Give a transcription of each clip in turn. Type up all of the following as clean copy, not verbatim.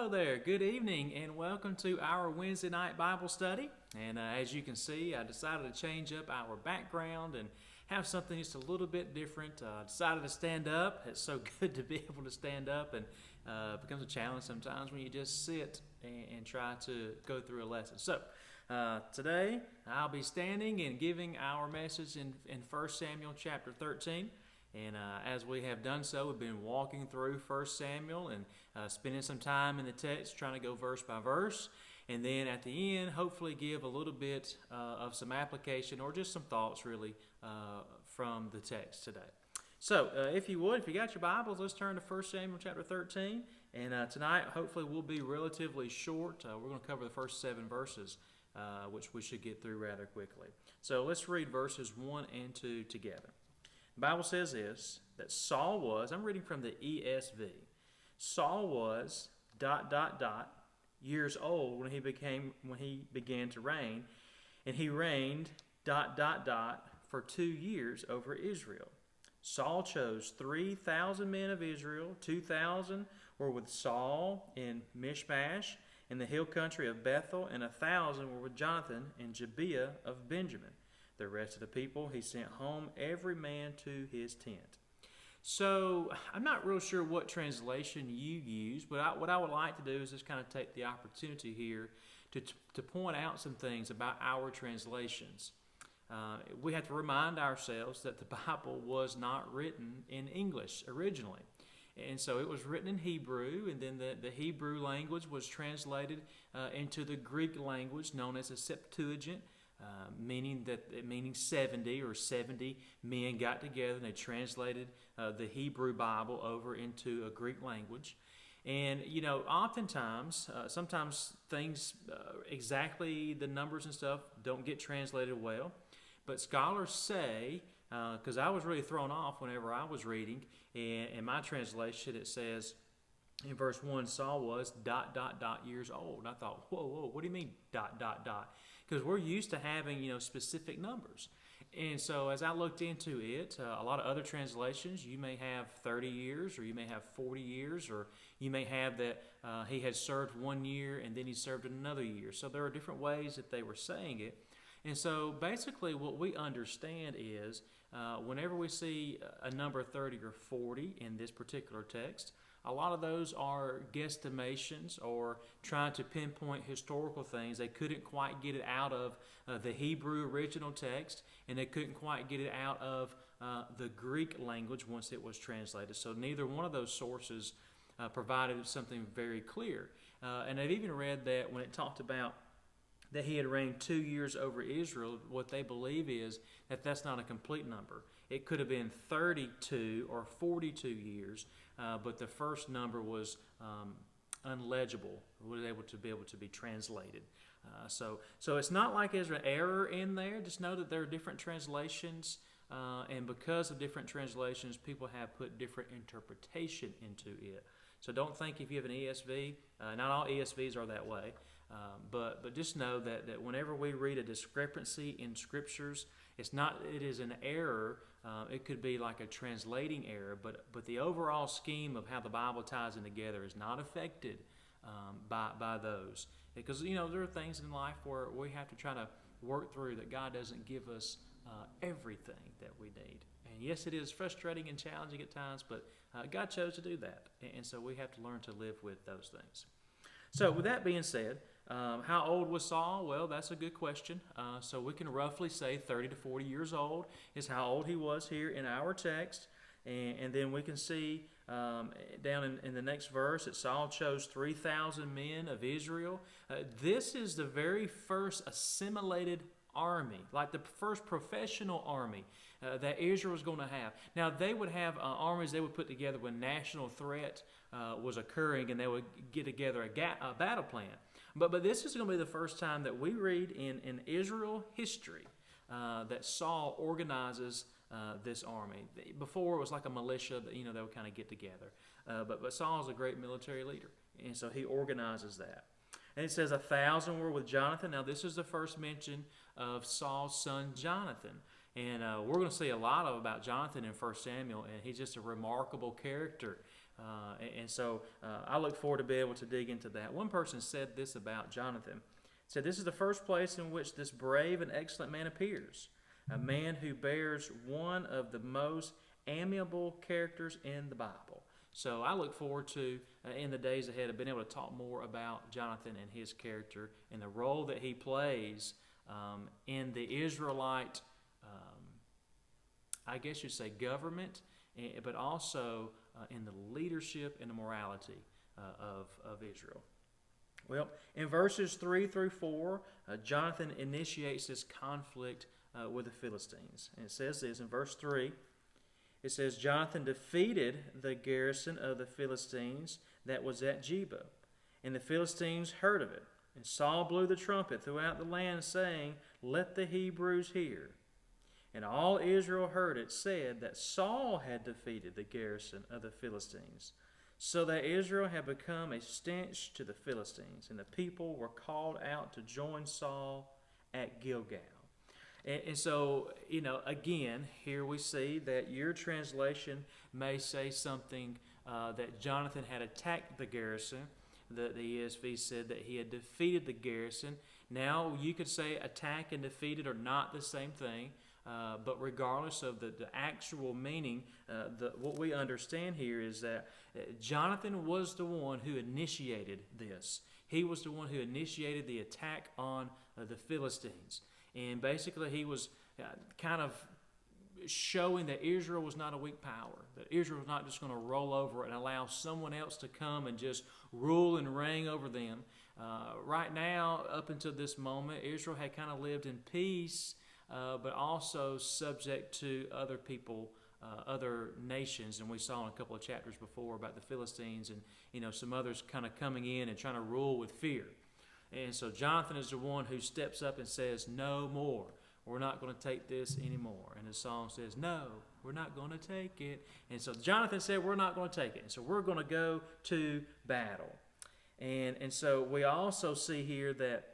Hello there, good evening, and welcome to our Wednesday night Bible study. And as you can see, I decided to change up our background and have something just a little bit different. I decided to stand up. It's so good to be able to stand up, and it becomes a challenge sometimes when you just sit and try to go through a lesson. So today I'll be standing and giving our message in 1 Samuel chapter 13. And as we have done so, we've been walking through 1 Samuel and spending some time in the text, trying to go verse by verse. And then at the end, hopefully give a little bit of some application or just some thoughts, really, from the text today. So if you got your Bibles, let's turn to 1 Samuel chapter 13. And tonight, hopefully, we'll be relatively short. We're going to cover the first 7 verses, which we should get through rather quickly. So let's read verses 1 and 2 together. The Bible says this, that Saul was, I'm reading from the ESV, Saul was, years old when he began to reign, and he reigned, for 2 years over Israel. Saul chose 3,000 men of Israel, 2,000 were with Saul in Mishmash, in the hill country of Bethel, and 1,000 were with Jonathan in Geba of Benjamin. The rest of the people he sent home, every man to his tent. So I'm not real sure what translation you use, but what I would like to do is just kind of take the opportunity here to point out some things about our translations. We have to remind ourselves that the Bible was not written in English originally. And so it was written in Hebrew, and then the Hebrew language was translated into the Greek language known as the Septuagint. Meaning 70 or 70 men got together and they translated the Hebrew Bible over into a Greek language. And, oftentimes, sometimes things, exactly the numbers and stuff don't get translated well. But scholars say, because I was really thrown off whenever I was reading, and in my translation it says, in verse 1, Saul was ... years old. And I thought, whoa, what do you mean ... Because we're used to having, specific numbers. And so as I looked into it, a lot of other translations, you may have 30 years, or you may have 40 years, or you may have that he had served 1 year and then he served another year. So there are different ways that they were saying it. And so basically what we understand is whenever we see a number 30 or 40 in this particular text, a lot of those are guesstimations or trying to pinpoint historical things. They couldn't quite get it out of the Hebrew original text, and they couldn't quite get it out of the Greek language once it was translated. So neither one of those sources provided something very clear. And I've even read that when it talked about that he had reigned 2 years over Israel, what they believe is that that's not a complete number. It could have been 32 or 42 years, but the first number was unlegible, was able to be translated. So it's not like there's an error in there. Just know that there are different translations, and because of different translations, people have put different interpretation into it. So don't think if you have an ESV, not all ESVs are that way, but just know that whenever we read a discrepancy in scriptures, it is an error. It could be like a translating error, but the overall scheme of how the Bible ties in together is not affected by those. Because, there are things in life where we have to try to work through that God doesn't give us everything that we need. And yes, it is frustrating and challenging at times, but God chose to do that. And so we have to learn to live with those things. So with that being said, how old was Saul? Well, that's a good question. So we can roughly say 30 to 40 years old is how old he was here in our text. And then we can see down in the next verse that Saul chose 3,000 men of Israel. This is the very first assimilated army, like the first professional army that Israel was going to have. Now, they would have armies they would put together when national threat was occurring, and they would get together a battle plan. But this is going to be the first time that we read in Israel history that Saul organizes this army. Before, it was like a militia that they would kind of get together. But Saul is a great military leader, and so he organizes that. And it says 1,000 were with Jonathan. Now, this is the first mention of Saul's son Jonathan. And we're going to see a lot about Jonathan in 1 Samuel, and he's just a remarkable character. So I look forward to being able to dig into that. One person said this about Jonathan. Said, this is the first place in which this brave and excellent man appears, a man who bears one of the most amiable characters in the Bible. So I look forward to, in the days ahead, of being able to talk more about Jonathan and his character and the role that he plays in the Israelite, I guess you'd say, government, but also in the leadership and the morality of Israel. Well, in verses 3 through 4, Jonathan initiates this conflict with the Philistines. And it says this in verse 3. It says, Jonathan defeated the garrison of the Philistines that was at Geba, and the Philistines heard of it. And Saul blew the trumpet throughout the land, saying, let the Hebrews hear. And all Israel heard it said that Saul had defeated the garrison of the Philistines, so that Israel had become a stench to the Philistines, and the people were called out to join Saul at Gilgal. And so, again, here we see that your translation may say something that Jonathan had attacked the garrison. The ESV said that he had defeated the garrison. Now, you could say attack and defeated are not the same thing. But regardless of the actual meaning, what we understand here is that Jonathan was the one who initiated this. He was the one who initiated the attack on the Philistines. And basically he was kind of showing that Israel was not a weak power, that Israel was not just going to roll over and allow someone else to come and just rule and reign over them. Right now, up until this moment, Israel had kind of lived in peace, but also subject to other people, other nations. And we saw in a couple of chapters before about the Philistines and some others kind of coming in and trying to rule with fear. And so Jonathan is the one who steps up and says, no more. We're not going to take this anymore. And the song says, no, we're not going to take it. And so Jonathan said, we're not going to take it. And so we're going to go to battle. And so we also see here that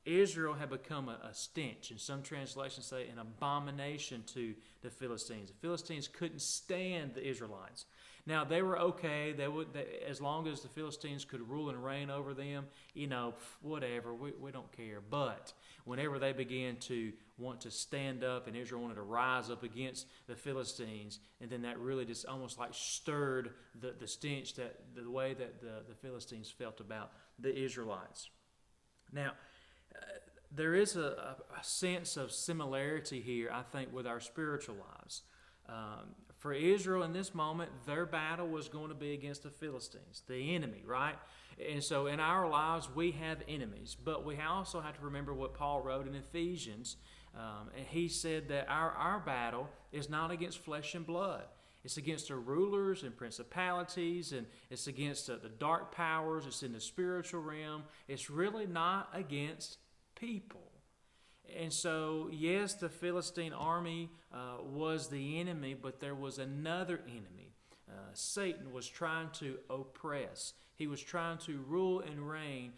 Israel had become a stench. And some translations say an abomination to the Philistines. The Philistines couldn't stand the Israelites. Now, they were okay. As long as the Philistines could rule and reign over them, whatever, we don't care. But whenever they began to want to stand up and Israel wanted to rise up against the Philistines, and then that really just almost like stirred the stench, the way that the Philistines felt about the Israelites. Now, there is a sense of similarity here, I think, with our spiritual lives. For Israel in this moment, their battle was going to be against the Philistines, the enemy, right? And so in our lives, we have enemies. But we also have to remember what Paul wrote in Ephesians. And he said that our battle is not against flesh and blood. It's against the rulers and principalities, and it's against the dark powers. It's in the spiritual realm. It's really not against people. And so, yes, the Philistine army was the enemy, but there was another enemy. Satan was trying to oppress. He was trying to rule and reign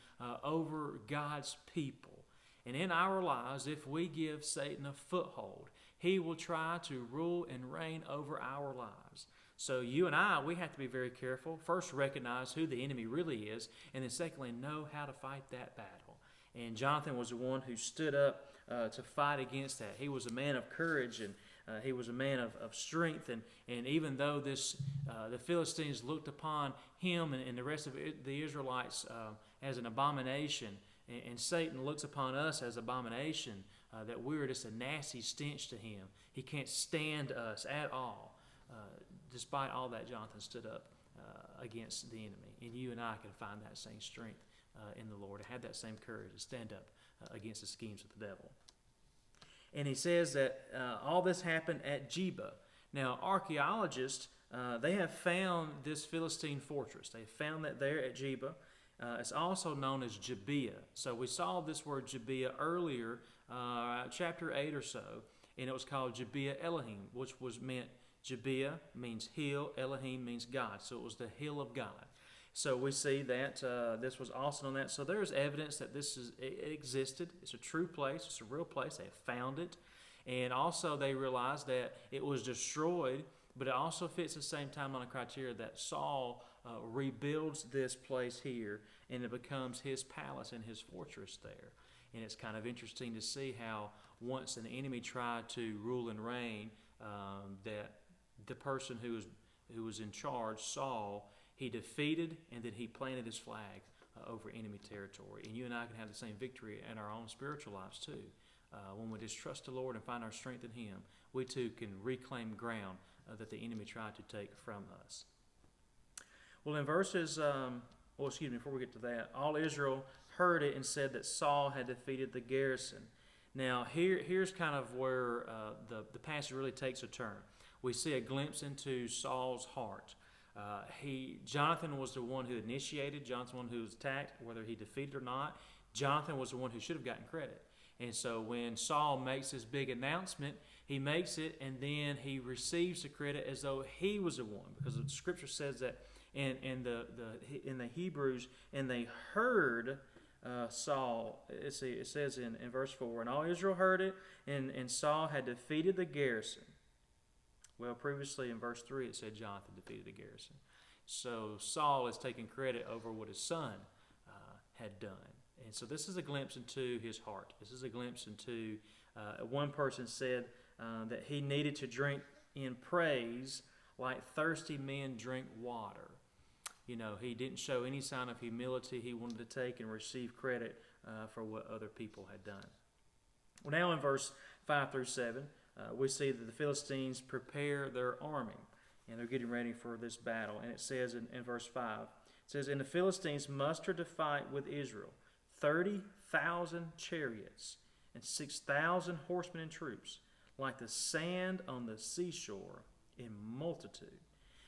over God's people. And in our lives, if we give Satan a foothold, he will try to rule and reign over our lives. So you and I, we have to be very careful. First, recognize who the enemy really is, and then secondly, know how to fight that battle. And Jonathan was the one who stood up to fight against that. He was a man of courage, and he was a man of strength. And even though the Philistines looked upon him and the rest of the Israelites as an abomination, and Satan looks upon us as abomination, that we're just a nasty stench to him. He can't stand us at all. Despite all that, Jonathan stood up against the enemy. And you and I can find that same strength in the Lord, and have that same courage to stand up against the schemes of the devil. And he says that all this happened at Geba. Now, archaeologists, they have found this Philistine fortress. They found that there at Geba. It's also known as Gibeah. So we saw this word Gibeah earlier, chapter 8 or so, and it was called Gibeah Elohim, which was meant, Gibeah means hill, Elohim means God. So it was the hill of God. So we see that this was also on that. So there's evidence that it existed. It's a true place. It's a real place. They found it. And also they realized that it was destroyed But it also fits the same timeline criteria that Saul rebuilds this place here, and it becomes his palace and his fortress there. And it's kind of interesting to see how once an enemy tried to rule and reign, that the person who was in charge, Saul, he defeated and then he planted his flag over enemy territory. And you and I can have the same victory in our own spiritual lives too. When we just trust the Lord and find our strength in Him, we too can reclaim ground that the enemy tried to take from us. Well, in verses, before we get to that, all Israel heard it and said that Saul had defeated the garrison. Now, here's kind of where the passage really takes a turn. We see a glimpse into Saul's heart. Jonathan was the one who initiated. Jonathan was the one who was attacked, whether he defeated or not. Jonathan was the one who should have gotten credit. And so when Saul makes this big announcement, he makes it and then he receives the credit as though he was the one, because the Scripture says that in the Hebrews, and they heard Saul. It says in verse 4, and all Israel heard it, and Saul had defeated the garrison. Well, previously in verse 3 it said Jonathan defeated the garrison. So Saul is taking credit over what his son had done. And so this is a glimpse into his heart. This is a glimpse into, one person said that he needed to drink in praise like thirsty men drink water. You know, he didn't show any sign of humility. He wanted to take and receive credit for what other people had done. Well, now in verse 5 through 7, we see that the Philistines prepare their army, and they're getting ready for this battle. And it says in verse 5, it says, and the Philistines mustered to fight with Israel 30,000 chariots and 6,000 horsemen and troops, like the sand on the seashore in multitude.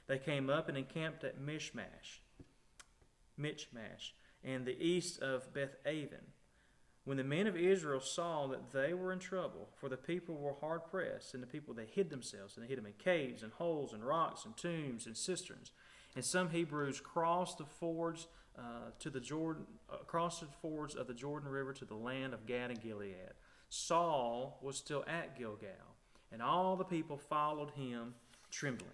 They came up and encamped at Michmash, and the east of Beth-aven. When the men of Israel saw that they were in trouble, for the people were hard pressed, and the people, they hid themselves, and they hid them in caves and holes and rocks and tombs and cisterns. And some Hebrews crossed the fords of the Jordan River to the land of Gad and Gilead. Saul was still at Gilgal, and all the people followed him trembling.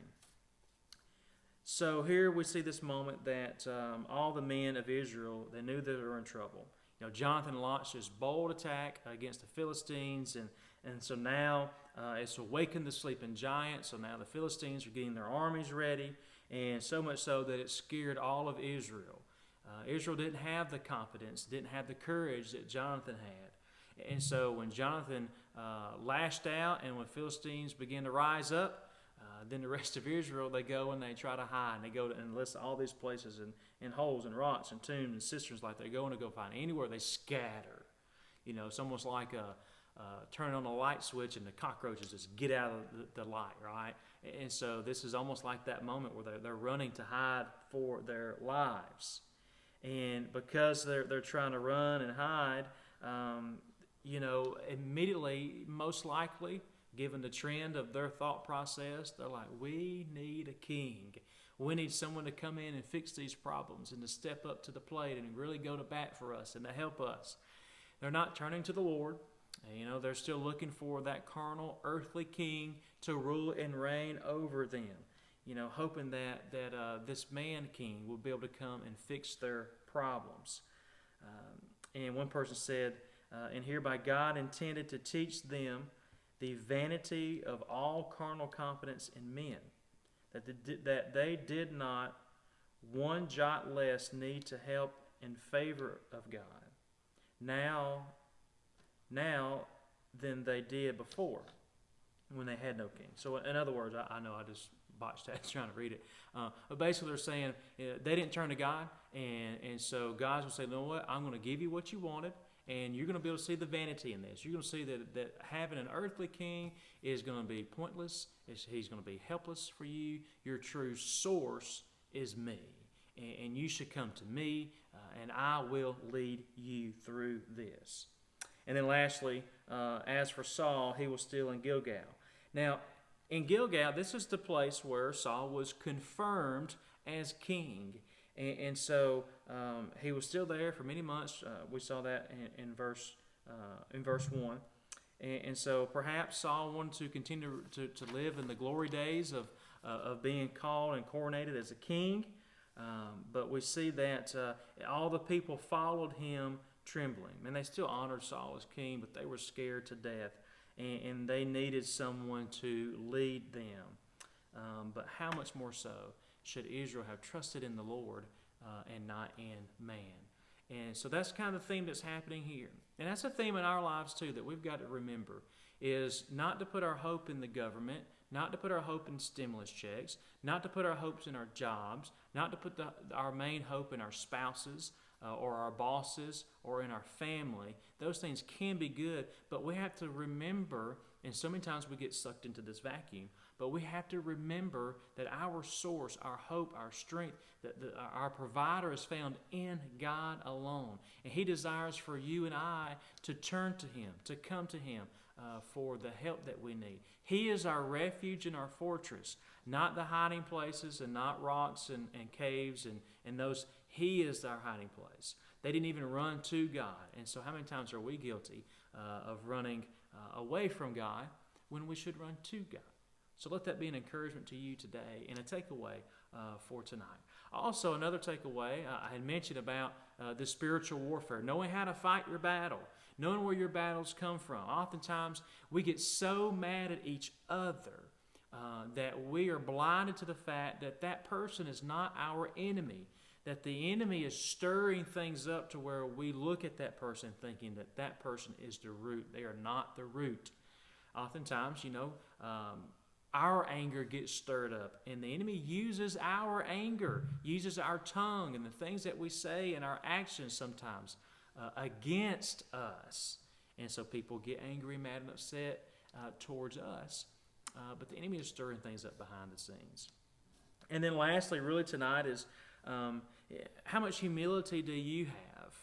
So here we see this moment that all the men of Israel, they knew they were in trouble. You know, Jonathan launched this bold attack against the Philistines, and so now it's awakened the sleeping giant. So now the Philistines are getting their armies ready, and so much so that it scared all of Israel. Israel didn't have the confidence, didn't have the courage that Jonathan had. And so when Jonathan lashed out and when Philistines began to rise up, then the rest of Israel, they go and they try to hide. And they go and list all these places and holes and rocks and tombs and cisterns, like they're going to go find. Anywhere they scatter. You know, it's almost like turn on a light switch and the cockroaches just get out of the light, right? And so this is almost like that moment where they're running to hide for their lives. And because they're trying to run and hide, immediately, most likely, given the trend of their thought process, they're like, we need a king. We need someone to come in and fix these problems and to step up to the plate and really go to bat for us and to help us. They're not turning to the Lord. They're still looking for that carnal, earthly king to rule and reign over them. Hoping that this man king will be able to come and fix their problems. And one person said, and hereby God intended to teach them the vanity of all carnal confidence in men, that they did not one jot less need to help in favor of God now than they did before, when they had no king. So in other words, I know I just botched that trying to read it. But basically they're saying they didn't turn to God, and so God's going to say, you know what, I'm going to give you what you wanted, and you're going to be able to see the vanity in this. You're going to see that having an earthly king is going to be pointless. He's going to be helpless for you. Your true source is me, and you should come to me, and I will lead you through this. And then lastly, as for Saul, he was still in Gilgal. Now, in Gilgal, this is the place where Saul was confirmed as king. And so he was still there for many months. We saw that in verse 1. And so perhaps Saul wanted to continue to live in the glory days of being called and coronated as a king. But we see that all the people followed him trembling. And they still honored Saul as king, but they were scared to death. And they needed someone to lead them. But how much more so should Israel have trusted in the Lord and not in man? And so that's kind of the theme that's happening here. And that's a theme in our lives too that we've got to remember, is not to put our hope in the government, not to put our hope in stimulus checks, not to put our hopes in our jobs, not to put our main hope in our spouses or our bosses or in our family. Those things can be good, but we have to remember, and so many times we get sucked into this vacuum, but we have to remember that our source, our hope, our strength, that our provider is found in God alone. And he desires for you and I to turn to him, to come to him for the help that we need. He is our refuge and our fortress, not the hiding places and not rocks and caves and those. He is our hiding place. They didn't even run to God. And so how many times are we guilty of running away from God when we should run to God? So let that be an encouragement to you today and a takeaway for tonight. Also, another takeaway, I had mentioned about the spiritual warfare, knowing how to fight your battle, knowing where your battles come from. Oftentimes, we get so mad at each other that we are blinded to the fact that that person is not our enemy, that the enemy is stirring things up to where we look at that person thinking that that person is the root. They are not the root. Oftentimes, our anger gets stirred up, and the enemy uses our anger, uses our tongue and the things that we say and our actions sometimes against us. And so people get angry, mad, and upset towards us. But the enemy is stirring things up behind the scenes. And then lastly, really tonight is how much humility do you have?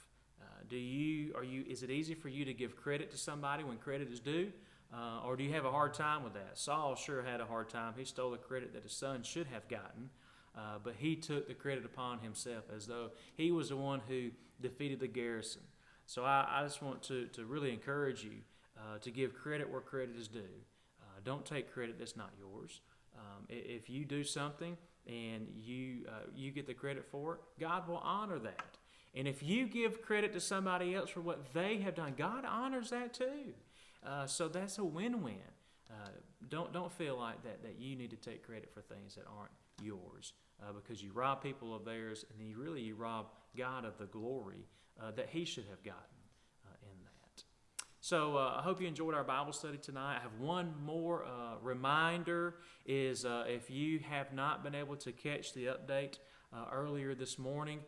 Is it easy for you to give credit to somebody when credit is due? Or do you have a hard time with that? Saul sure had a hard time. He stole the credit that his son should have gotten, but he took the credit upon himself as though he was the one who defeated the garrison. So I just want to really encourage you to give credit where credit is due. Don't take credit that's not yours. If you do something and you get the credit for it, God will honor that. And if you give credit to somebody else for what they have done, God honors that too. So that's a win-win. Don't feel like that you need to take credit for things that aren't yours because you rob people of theirs, and then you rob God of the glory that he should have gotten in that. So I hope you enjoyed our Bible study tonight. I have one more reminder is if you have not been able to catch the update earlier this morning,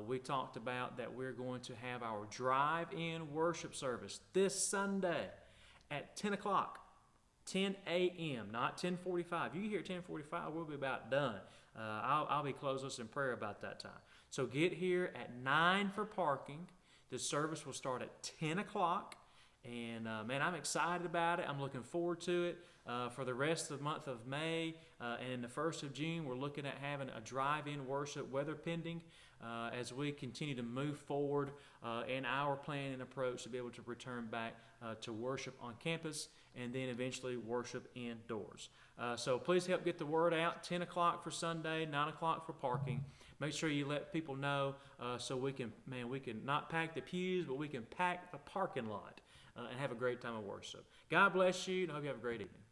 we talked about that we're going to have our drive-in worship service this Sunday at 10 o'clock, 10 a.m., not 10:45. You hear 10:45, we'll be about done. I'll be closing us in prayer about that time. So get here at 9 for parking. The service will start at 10 o'clock. And, man, I'm excited about it. I'm looking forward to it. For the rest of the month of May and the 1st of June, we're looking at having a drive-in worship, weather pending, as we continue to move forward in our plan and approach to be able to return back to worship on campus and then eventually worship indoors. So please help get the word out. 10 o'clock for Sunday, 9 o'clock for parking. Make sure you let people know so we can not pack the pews, but we can pack the parking lot and have a great time of worship. God bless you, and I hope you have a great evening.